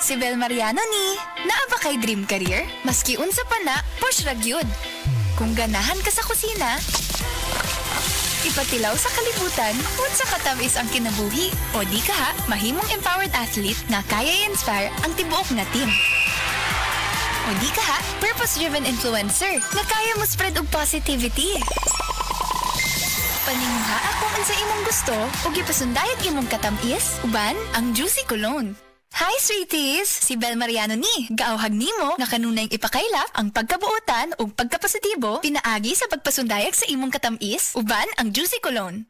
si Bel Mariano ni naa ba kay dream career? Maski unsa pa na, push ra gyud. Kung ganahan ka sa kusina, ipatilaw sa kalibutan, unsa katamis ang kinabuhi. O di ka ha, mahimong empowered athlete nga kaya i-inspire ang tibuok nga team. O di ka ha, purpose-driven influencer nga kaya mo spread og positivity. Paninguha kung unsa imong gusto ug ipasundayag imong katamis, uban ang Juicy Cologne. Hi sweeties! Si Bel Mariano ni, gaawhag nimo nga kanunay ipakaylap ang pagkabuotan ug pagkapositibo pinaagi sa pagpasundayag sa imong katamis, uban ang Juicy Cologne.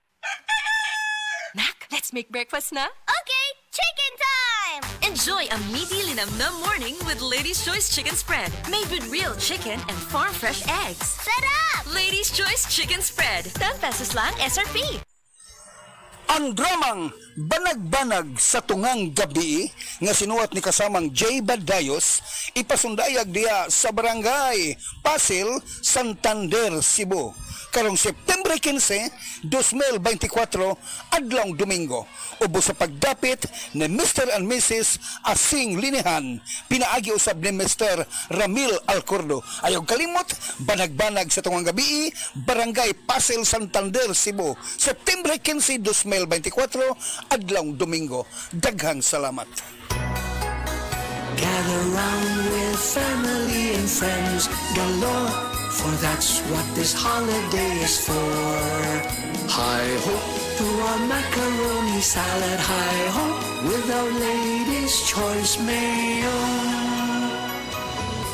Nak, let's make breakfast na. Okay, chicken time! Enjoy a meaty linamnam morning with Lady's Choice Chicken Spread, made with real chicken and farm-fresh eggs. Sarap! Ladies' Choice Chicken Spread, 10 pesos lang SRP. Ang dramang Banag-Banag sa Tungang Gabi nga sinuwat ni kasamang J. Badayos ipasundayag diya sa barangay Pasil, Santander, Cebu. Karong September 15, 2024, adlong Domingo, ubos sa pagdapit ni Mr. and Mrs. Asing Linihan, pinaagi usab ni Mr. Ramil Alcordo. Ayaw kalimot, Banag-Banag sa Tungang Gabi, barangay Pasil, Santander, Cebu, September 15, 2024, adlong Domingo. Daghang salamat. Gather round with family and friends galore, for that's what this holiday is for. Hi-ho to our macaroni salad, hi-ho with our Lady's Choice Mayo.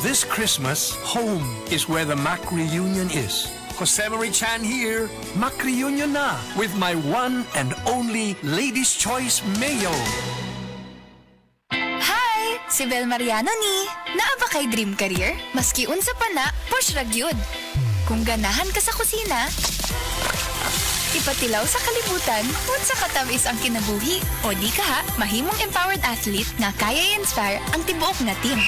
This Christmas, home is where the Mac reunion is. Jose Marie Chan here, Mac reunion na with my one and only Lady's Choice Mayo. Hi! Si Bel Mariano ni, naa ba kay dream career? Maski unsa pa na, push ra gyud. Kung ganahan ka sa kusina, ipatilaw sa kalibutan, unsa katamis ang kinabuhi. O di ka ha, mahimong empowered athlete nga kaya i-inspire ang tibuok nga team.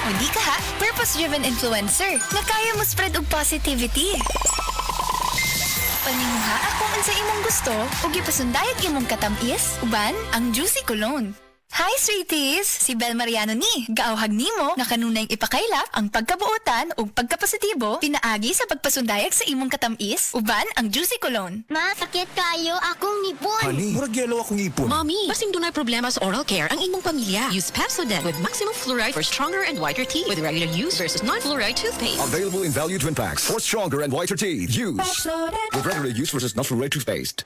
O di ka ha, purpose-driven influencer nga kaya mo spread og positivity. Paninguha kung unsa imong gusto ug ipasundayag imong katamis, uban ang Juicy Cologne. Hi sweeties! Si Bel Mariano ni, gaawhag nimo nga kanunay ipakaylap ang pagkabuotan ug pagkapositibo pinaagi sa pagpasundayag sa imong katamis, uban ang Juicy Cologne. Ma, sakit kayo akong nipon. Honey, murag yellow akong ipon. Mommy, basing dunay problema sa oral care ang imong pamilya. Use Pepsodent with maximum fluoride for stronger and whiter teeth with regular use versus non-fluoride toothpaste. Available in value twin packs for stronger and whiter teeth. Use with regular use versus not fluoride toothpaste.